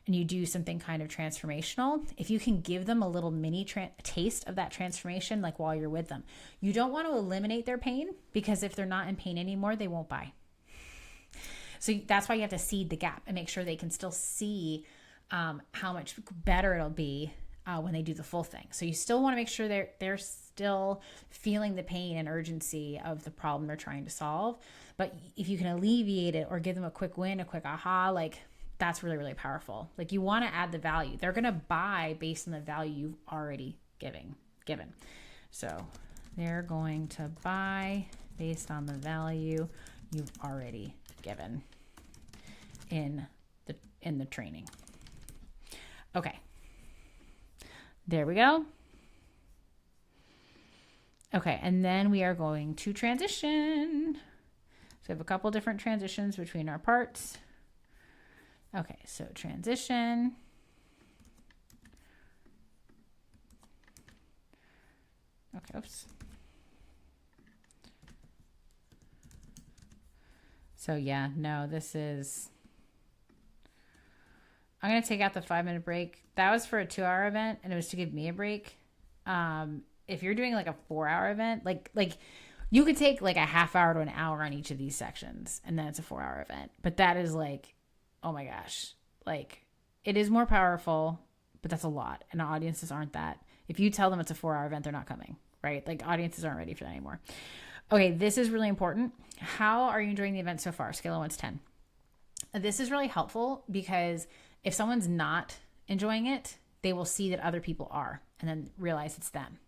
and you do something kind of transformational, if you can give them a little mini taste of that transformation, like while you're with them. You don't want to eliminate their pain, because if they're not in pain anymore, they won't buy. So that's why you have to seed the gap and make sure they can still see how much better it'll be when they do the full thing. So you still want to make sure they're still feeling the pain and urgency of the problem they're trying to solve. But if you can alleviate it or give them a quick win, a quick aha, like that's really, really powerful. Like, you want to add the value. They're going to buy based on the value you've already given. So they're going to buy based on the value you've already given in the training. Okay. There we go. Okay, and then we are going to transition. So we have a couple different transitions between our parts. Okay, so transition. Okay, oops. So yeah, no, this is... I'm going to take out the 5-minute break. That was for a 2-hour event, and it was to give me a break. If you're doing like a 4-hour event, like you could take like a half hour to an hour on each of these sections, and then it's a 4-hour event. But that is like, oh my gosh, like it is more powerful, but that's a lot. And audiences aren't that. If you tell them it's a 4-hour event, they're not coming, right? Like audiences aren't ready for that anymore. Okay, this is really important. How are you enjoying the event so far? Scale of 1 to 10. This is really helpful because if someone's not enjoying it, they will see that other people are and then realize it's them.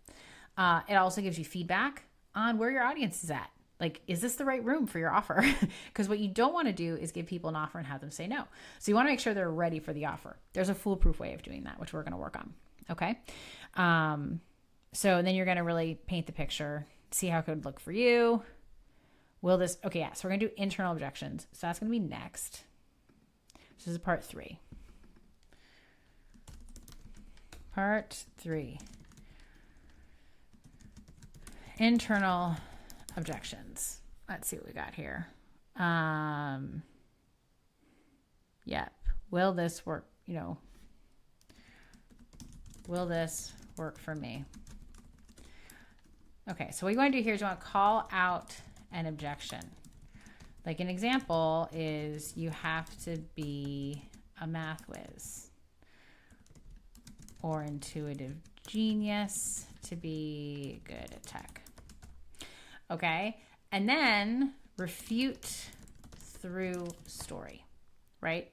It also gives you feedback on where your audience is at. Like, is this the right room for your offer? Because what you don't want to do is give people an offer and have them say no. So you want to make sure they're ready for the offer. There's a foolproof way of doing that, which we're going to work on. Okay. So then you're going to really paint the picture, see how it could look for you. Will this, okay, yeah. So we're going to do internal objections. So that's going to be next. This is part 3. Part 3. Internal objections. Let's see what we got here. Yep. Will this work? Will this work for me? Okay. So what you want to do here is you want to call out an objection. Like an example is you have to be a math whiz or intuitive genius to be good at tech. Okay. And then refute through story, right?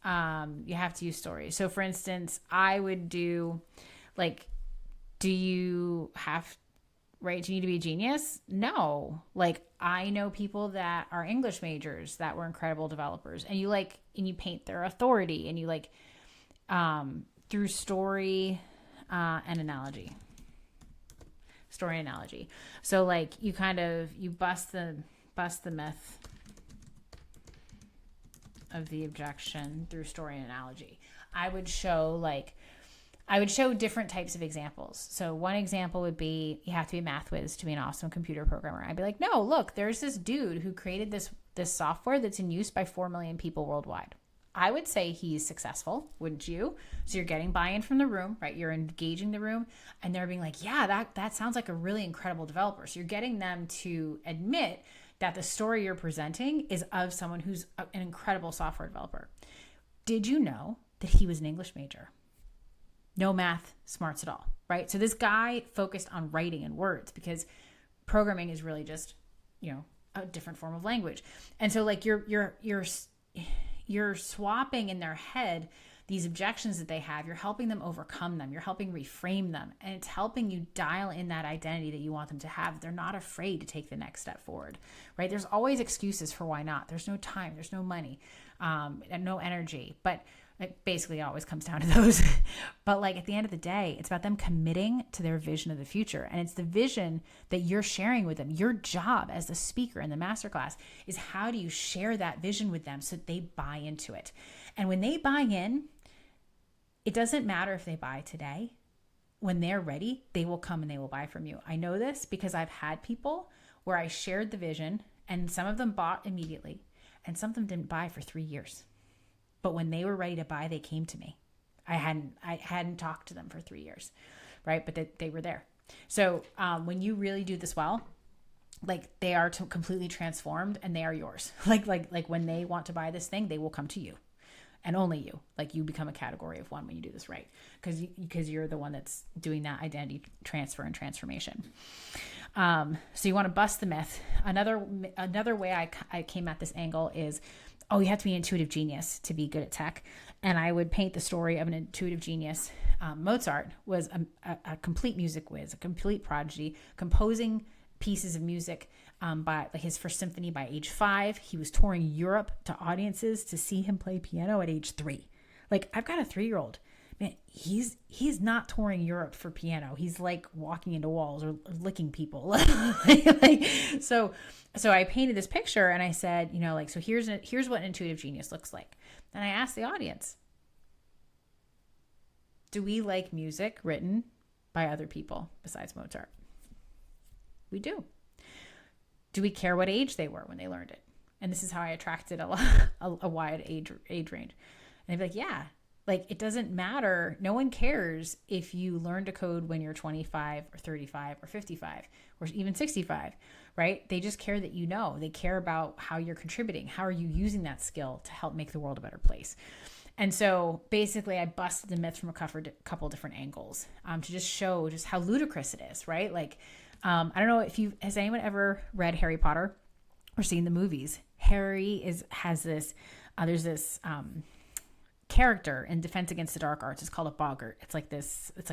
You have to use story. So for instance, I would do like, do you need to be a genius? No. Like, I know people that are English majors that were incredible developers, and you paint their authority, and you through story and analogy. Story and analogy. So like you bust the myth of the objection through story and analogy. I would show different types of examples. So one example would be you have to be a math whiz to be an awesome computer programmer. I'd be like, no, look, there's this dude who created this software that's in use by 4 million people worldwide. I would say he's successful, wouldn't you? So you're getting buy-in from the room, right? You're engaging the room, and they're being like, yeah, that sounds like a really incredible developer. So you're getting them to admit that the story you're presenting is of someone who's an incredible software developer. Did you know that he was an English major? No math smarts at all, right? So this guy focused on writing and words because programming is really just, a different form of language. And so like you're swapping in their head these objections that they have. You're helping them overcome them. You're helping reframe them. And it's helping you dial in that identity that you want them to have. They're not afraid to take the next step forward, right? There's always excuses for why not. There's no time. There's no money, and no energy. But it basically always comes down to those. But like at the end of the day, it's about them committing to their vision of the future. And it's the vision that you're sharing with them. Your job as the speaker in the masterclass is how do you share that vision with them so that they buy into it. And when they buy in, it doesn't matter if they buy today. When they're ready, they will come and they will buy from you. I know this because I've had people where I shared the vision and some of them bought immediately and some of them didn't buy for 3 years. But when they were ready to buy, they came to me. I hadn't talked to them for 3 years, right? But they were there. So when you really do this well, like they are completely transformed and they are yours. Like when they want to buy this thing, they will come to you and only you. Like you become a category of one when you do this right, because you're the one that's doing that identity transfer and transformation. So you want to bust the myth. Another way I came at this angle is oh, you have to be an intuitive genius to be good at tech. And I would paint the story of an intuitive genius. Mozart was a complete music whiz, a complete prodigy, composing pieces of music by like his first symphony by age 5. He was touring Europe to audiences to see him play piano at age 3. Like, I've got a 3-year-old. Man, he's not touring Europe for piano. He's like walking into walls or licking people. So I painted this picture and I said, you know, like, so here's what an intuitive genius looks like. And I asked the audience, do we like music written by other people besides Mozart? We do. Do we care what age they were when they learned it? And this is how I attracted a wide age range. And they'd be like, yeah. Like, it doesn't matter. No one cares if you learn to code when you're 25 or 35 or 55 or even 65, right? They just care that you know. They care about how you're contributing. How are you using that skill to help make the world a better place? And so basically I busted the myth from a couple different angles to just show just how ludicrous it is, right? Like, I don't know if has anyone ever read Harry Potter or seen the movies? Harry has this, there's this, character in Defense Against the Dark Arts. Is called a boggart. It's like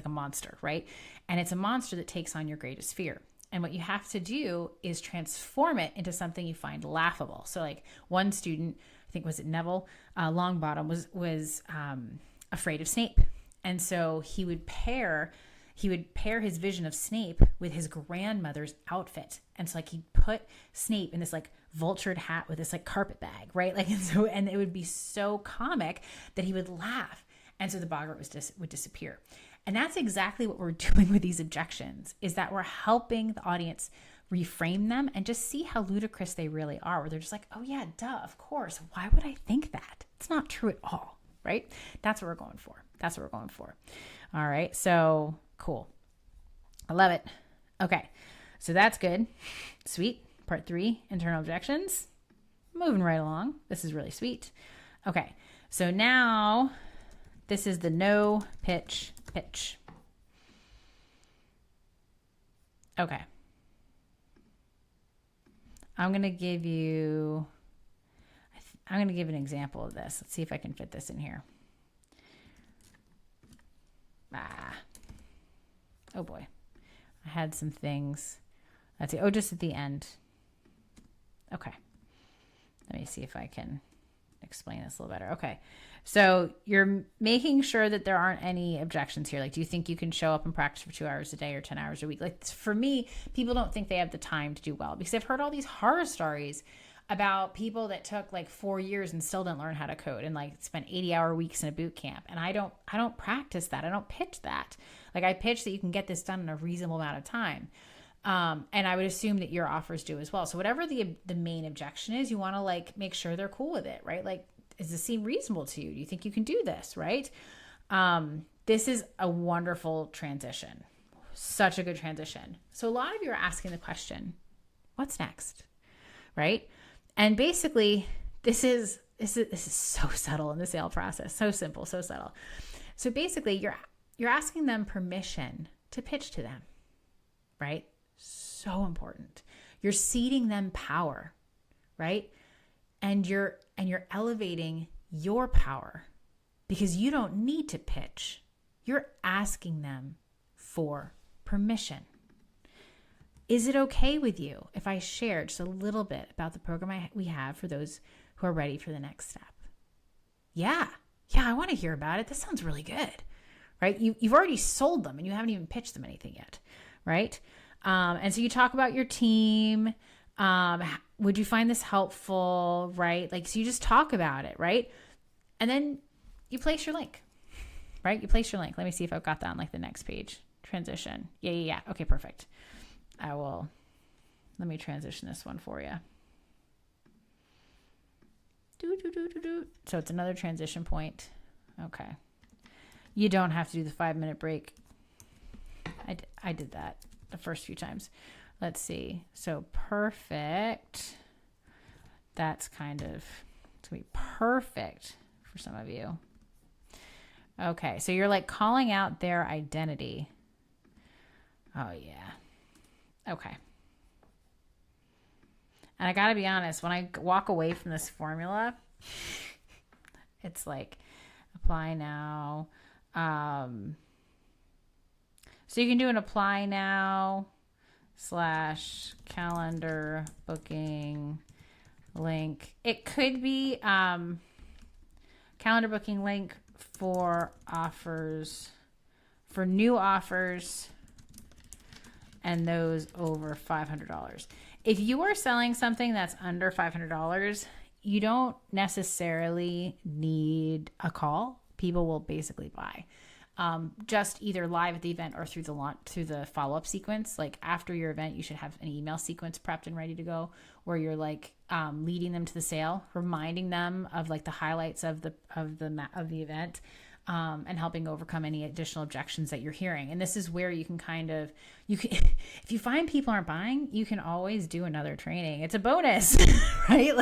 a monster, right? And it's a monster that takes on your greatest fear. And what you have to do is transform it into something you find laughable. So like one student, I think was it Neville Longbottom, was afraid of Snape. And so he would pair his vision of Snape with his grandmother's outfit. And so like he'd put Snape in this like vultured hat with this like carpet bag, right? Like, and it would be so comic that he would laugh. And so the boggart would disappear. And that's exactly what we're doing with these objections, is that we're helping the audience reframe them and just see how ludicrous they really are, where they're just like, oh yeah, duh, of course. Why would I think that? It's not true at all, right? That's what we're going for. All right. So cool. I love it. Okay. So that's good. Sweet. Part 3, internal objections. Moving right along. This is really sweet. Okay. So now this is the no pitch pitch. Okay. I'm going to give an example of this. Let's see if I can fit this in here. Oh boy. I had some things. Let's see. Oh, just at the end. Okay. Let me see if I can explain this a little better. Okay. So you're making sure that there aren't any objections here. Like, do you think you can show up and practice for 2 hours a day or 10 hours a week? Like, for me, people don't think they have the time to do well, because I've heard all these horror stories about people that took like 4 years and still didn't learn how to code and like spent 80-hour weeks in a boot camp. And I don't practice that. I don't pitch that. Like, I pitch that you can get this done in a reasonable amount of time. And I would assume that your offers do as well. So whatever the main objection is, you want to like make sure they're cool with it, right? Like, does this seem reasonable to you? Do you think you can do this, right? This is a wonderful transition. Such a good transition. So a lot of you are asking the question, what's next? Right? And basically, this is so subtle in the sale process. So simple, so subtle. So basically, you're asking them permission to pitch to them, right? So important. You're ceding them power, right? And you're elevating your power, because you don't need to pitch. You're asking them for permission. Is it okay with you if I share just a little bit about the program we have for those who are ready for the next step? Yeah, I want to hear about it. This sounds really good, right? You've already sold them and you haven't even pitched them anything yet, right? And so you talk about your team. Would you find this helpful, right? Like, so you just talk about it, right? And then you place your link, right? You place your link. Let me see if I've got that on like the next page. Transition. Yeah. Okay, perfect. Let me transition this one for you. So it's another transition point. Okay. You don't have to do the 5-minute break. I did that the first few times. Let's see. So perfect. That's it's going to be perfect for some of you. Okay. So you're like calling out their identity. Oh yeah. Okay. And I got to be honest, when I walk away from this formula, It's like apply now. So you can do an apply now / calendar booking link. It could be calendar booking link for offers, for new offers, and those over $500. If you are selling something that's under $500, you don't necessarily need a call. People will basically buy. Just either live at the event or through the launch, through the follow-up sequence. Like after your event, you should have an email sequence prepped and ready to go, where you're like leading them to the sale, reminding them of like the highlights of the event, and helping overcome any additional objections that you're hearing. And this is where you can if you find people aren't buying, you can always do another training. It's a bonus, right?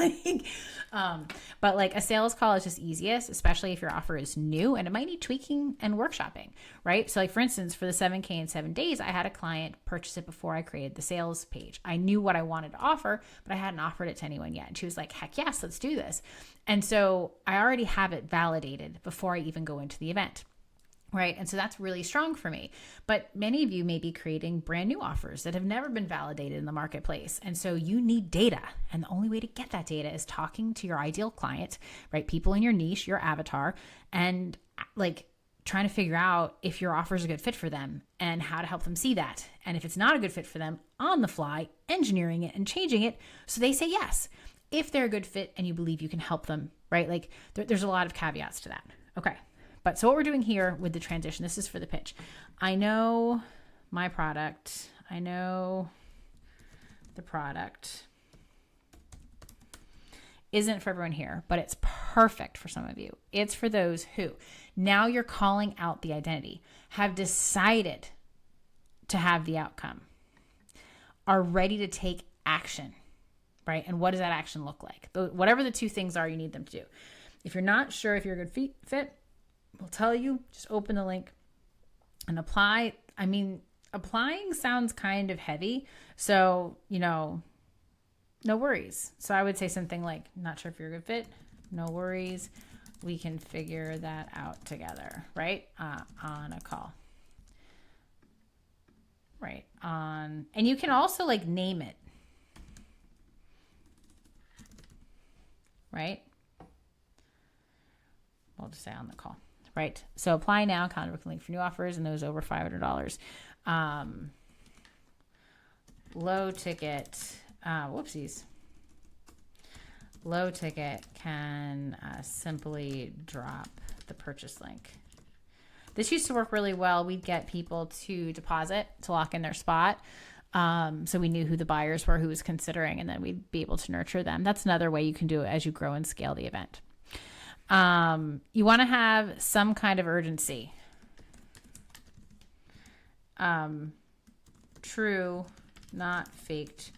But like a sales call is just easiest, especially if your offer is new and it might need tweaking and workshopping, right? So like for instance, for the 7K in 7 days, I had a client purchase it before I created the sales page. I knew what I wanted to offer, but I hadn't offered it to anyone yet. And she was like, heck yes, let's do this. And so I already have it validated before I even go into the event. Right. And so that's really strong for me. But many of you may be creating brand new offers that have never been validated in the marketplace. And so you need data. And the only way to get that data is talking to your ideal client, right? People in your niche, your avatar, and like trying to figure out if your offer is a good fit for them and how to help them see that. And if it's not a good fit for them, on the fly, engineering it and changing it so they say yes. If they're a good fit and you believe you can help them, right? Like there's a lot of caveats to that. Okay. But so what we're doing here with the transition, this is for the pitch. I know my product. I know the product isn't for everyone here, but it's perfect for some of you. It's for those who, now you're calling out the identity, have decided to have the outcome, are ready to take action, right? And what does that action look like? Whatever the two things are you need them to do. If you're not sure if you're a good fit, we'll tell you, just open the link and apply. I mean, applying sounds kind of heavy. So, no worries. So I would say something like, not sure if you're a good fit. No worries. We can figure that out together, right? On a call. Right. And you can also like name it. Right? We'll just say on the call. Right. So apply now, calendar booking link for new offers and those over $500. Low ticket, whoopsies. Low ticket can simply drop the purchase link. This used to work really well. We'd get people to deposit to lock in their spot. So we knew who the buyers were, who was considering, and then we'd be able to nurture them. That's another way you can do it as you grow and scale the event. You want to have some kind of urgency. True, not faked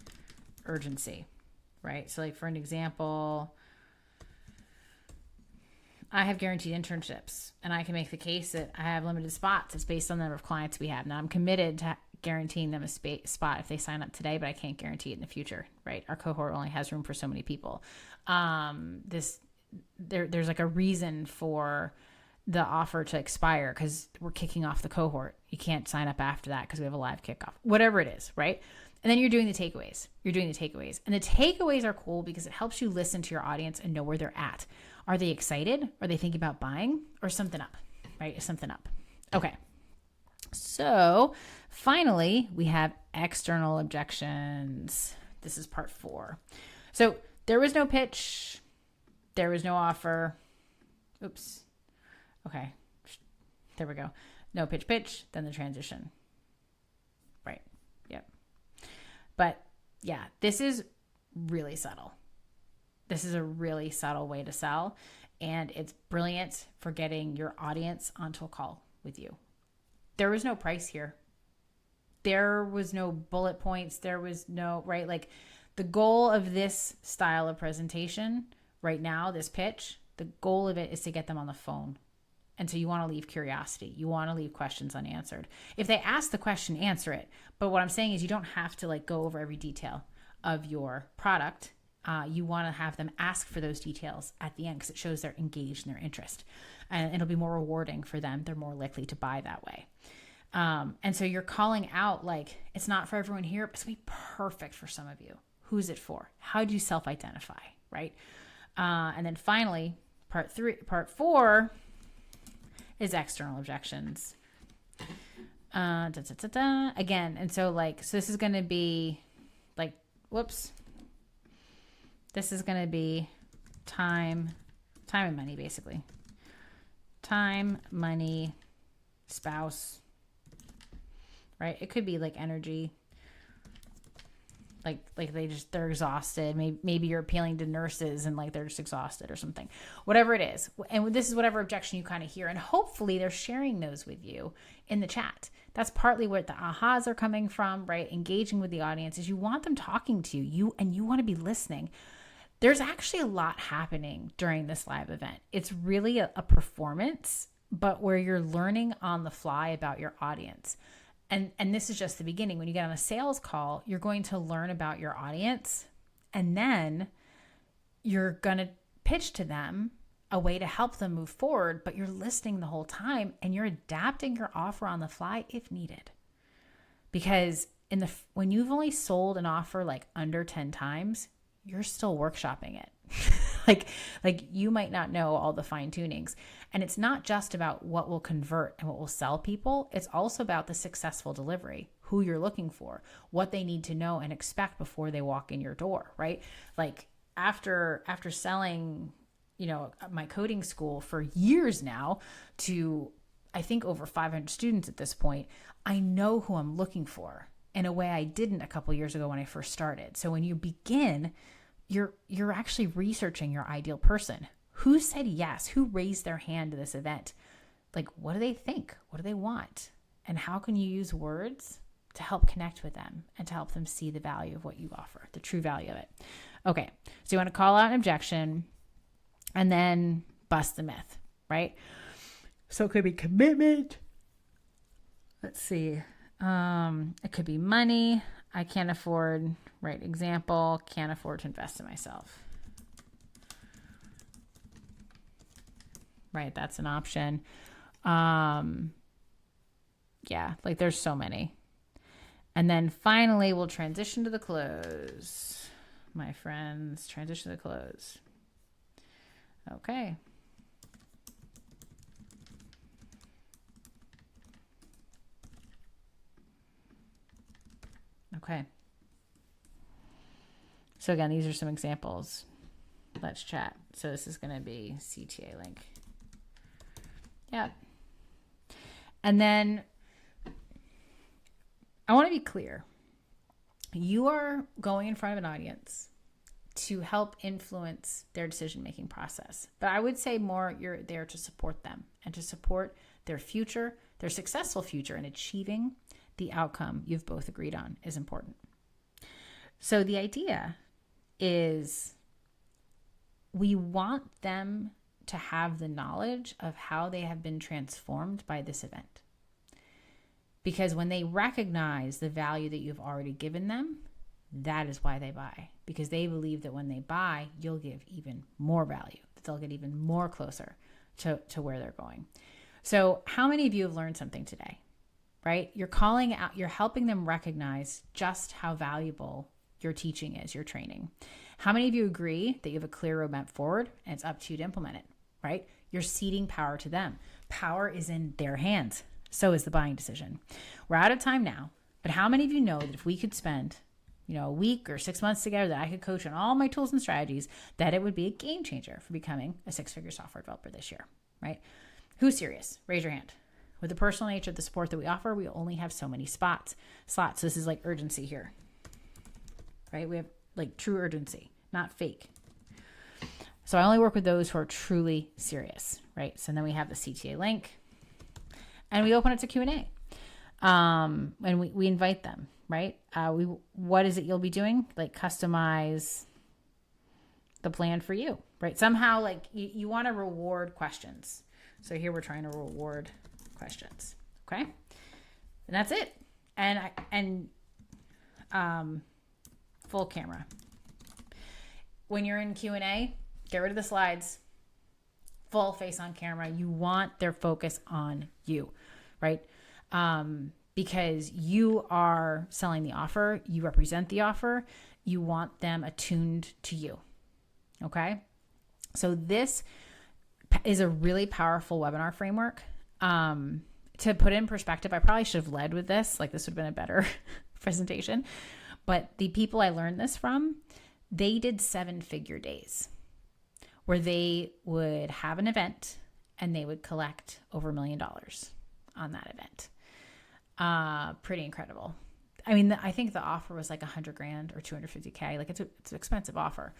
urgency, right? So like for an example, I have guaranteed internships and I can make the case that I have limited spots. It's based on the number of clients we have. Now I'm committed to guaranteeing them a spot if they sign up today, but I can't guarantee it in the future, right? Our cohort only has room for so many people. There's like a reason for the offer to expire because we're kicking off the cohort. You can't sign up after that because we have a live kickoff, whatever it is, right? And then you're doing the takeaways. And the takeaways are cool because it helps you listen to your audience and know where they're at. Are they excited? Are they thinking about buying or something up, right? Something up. Okay. So finally, we have external objections. This is part 4. So there was no pitch. There was no offer. Oops. Okay. There we go. No pitch, then the transition. Right. Yep. But yeah, this is really subtle. This is a really subtle way to sell, and it's brilliant for getting your audience onto a call with you. There was no price here. There was no bullet points. There was no, right? Like the goal of this style of presentation right now, this pitch, the goal of it is to get them on the phone. And so you want to leave curiosity. You want to leave questions unanswered. If they ask the question, answer it. But what I'm saying is you don't have to like go over every detail of your product. you want to have them ask for those details at the end because it shows they're engaged in their interest. And it'll be more rewarding for them. They're more likely to buy that way. And so you're calling out like, it's not for everyone here, but it's going to be perfect for some of you. Who's it for? How do you self-identify, right? And then finally, part 4 is external objections. Again, and so like, so this is going to be like, this is going to be time and money, basically. Time, money, spouse, right? It could be like energy, like they're exhausted. Maybe you're appealing to nurses and like they're just exhausted or something, whatever it is. And this is whatever objection you kind of hear. And hopefully they're sharing those with you in the chat. That's partly where the ahas are coming from, right? Engaging with the audience is you want them talking to you and you want to be listening. There's actually a lot happening during this live event. It's really a performance, but where you're learning on the fly about your audience. And this is just the beginning. When you get on a sales call, you're going to learn about your audience, and then you're going to pitch to them a way to help them move forward, but you're listening the whole time and you're adapting your offer on the fly if needed. Because when you've only sold an offer like under 10 times, you're still workshopping it. like you might not know all the fine tunings. And it's not just about what will convert and what will sell people. It's also about the successful delivery, who you're looking for, what they need to know and expect before they walk in your door, right? Like after selling, my coding school for years now to, I think, over 500 students at this point, I know who I'm looking for in a way I didn't a couple years ago when I first started. So when you begin, you're actually researching your ideal person. Who said yes? Who raised their hand to this event? Like, what do they think? What do they want? And how can you use words to help connect with them and to help them see the value of what you offer, the true value of it? Okay, so you want to call out an objection and then bust the myth, right? So it could be commitment. Let's see. It could be money. I can't afford, right? Example, can't afford to invest in myself. Right, that's an option. Yeah, like there's so many. And then finally, we'll transition to the close. My friends, transition to the close. Okay. Okay. So again, these are some examples. Let's chat. So this is going to be CTA link. Yeah. And then I want to be clear. You are going in front of an audience to help influence their decision-making process. But I would say more, you're there to support them and to support their future, their successful future in achieving the outcome you've both agreed on is important. So the idea is we want them to have the knowledge of how they have been transformed by this event. Because when they recognize the value that you've already given them, that is why they buy. Because they believe that when they buy, you'll give even more value, that they'll get even more closer to where they're going. So how many of you have learned something today? Right? You're calling out, you're helping them recognize just how valuable your teaching is, your training. How many of you agree that you have a clear roadmap forward and it's up to you to implement it, right? You're ceding power to them. Power is in their hands. So is the buying decision. We're out of time now, but how many of you know that if we could spend, a week or 6 months together, that I could coach on all my tools and strategies, that it would be a game changer for becoming a 6-figure software developer this year, right? Who's serious? Raise your hand. With the personal nature of the support that we offer, we only have so many slots. So this is like urgency here, right? We have like true urgency, not fake. So I only work with those who are truly serious, right? So then we have the CTA link and we open it to Q&A. And we invite them, right? What is it you'll be doing? Like customize the plan for you, right? Somehow like you want to reward questions. So here we're trying to reward questions. Okay. And that's it. And full camera. when you're in Q&A, get rid of the slides, full face on camera. You want their focus on you, right? Because you are selling the offer, you represent the offer, you want them attuned to you. Okay. So this is a really powerful webinar framework. To put it in perspective, I probably should have led with this. Like, this would have been a better presentation. But the people I learned this from, they did 7-figure days where they would have an event and they would collect over $1 million on that event. Pretty incredible. I mean, I think the offer was like $100,000 or $250K. Like, it's an expensive offer,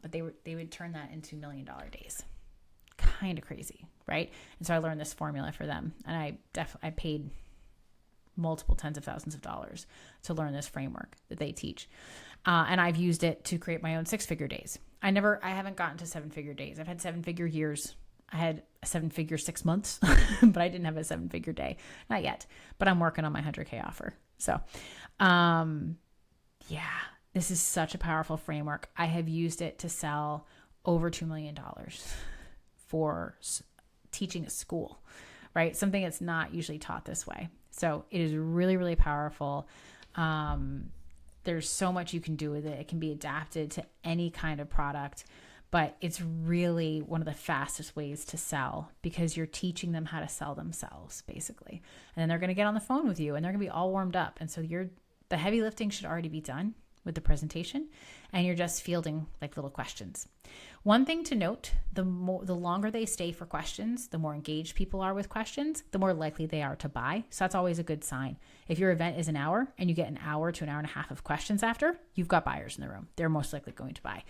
but they would turn that into $1 million days. Kind of crazy, right? And so I learned this formula for them, and I paid multiple tens of thousands of dollars to learn this framework that they teach. And I've used it to create my own 6-figure days. I haven't gotten to 7-figure days. I've had 7-figure years. I had a 7-figure 6 months, but I didn't have a 7-figure day. Not yet, but I'm working on my 100K offer. So, yeah, this is such a powerful framework. I have used it to sell over $2 million for teaching a school, right? Something that's not usually taught this way. So it is really, really powerful. There's so much you can do with it. It can be adapted to any kind of product, but it's really one of the fastest ways to sell because you're teaching them how to sell themselves, basically. And then they're going to get on the phone with you and they're going to be all warmed up. And so the heavy lifting should already be done with the presentation, and you're just fielding like little questions. One thing to note, the longer they stay for questions, the more engaged people are with questions, the more likely they are to buy. So that's always a good sign. If your event is an hour and you get an hour to an hour and a half of questions after, you've got buyers in the room. They're most likely going to buy.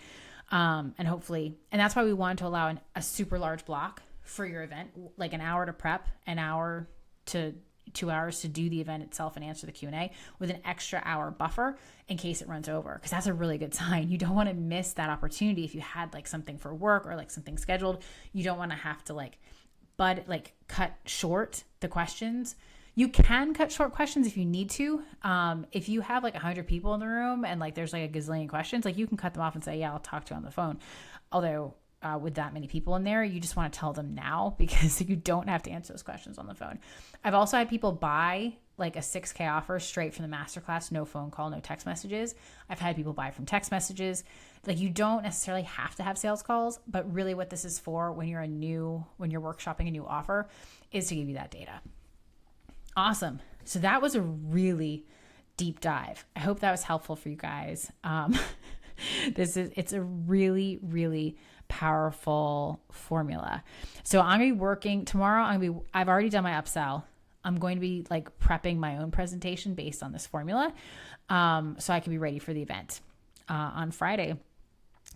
And hopefully, and that's why we wanted to allow a super large block for your event, like an hour to prep, an hour to 2 hours to do the event itself and answer the Q&A, with an extra hour buffer in case it runs over, because that's a really good sign. You don't want to miss that opportunity. If you had like something for work or like something scheduled, you don't want to have to cut short the questions. You can cut short questions if you need to. If you have like 100 people in the room and like there's like a gazillion questions, like you can cut them off and say, yeah, I'll talk to you on the phone. Although with that many people in there, you just want to tell them now because you don't have to answer those questions on the phone. I've also had people buy like a 6K offer straight from the masterclass, no phone call, no text messages. I've had people buy from text messages. Like, you don't necessarily have to have sales calls, but really what this is for when you're workshopping a new offer is to give you that data. Awesome. So that was a really deep dive. I hope that was helpful for you guys. It's a really, really powerful formula. So I'm going to be working tomorrow. I've already done my upsell. I'm going to be like prepping my own presentation based on this formula. So I can be ready for the event on Friday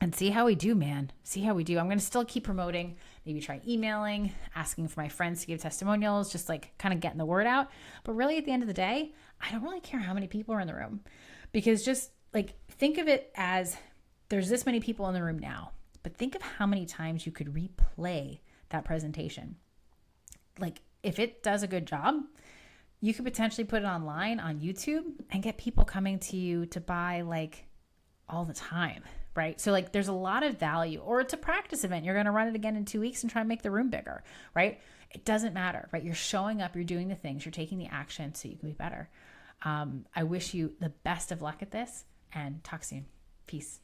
and see how we do, man. See how we do. I'm going to still keep promoting, maybe try emailing, asking for my friends to give testimonials, just like kind of getting the word out. But really at the end of the day, I don't really care how many people are in the room, because just like think of it as there's this many people in the room now, but think of how many times you could replay that presentation. Like, if it does a good job, you could potentially put it online on YouTube and get people coming to you to buy like all the time, right? So like there's a lot of value. Or it's a practice event. You're going to run it again in 2 weeks and try and make the room bigger, right? It doesn't matter, right? You're showing up, you're doing the things, you're taking the action so you can be better. I wish you the best of luck at this, and talk soon. Peace.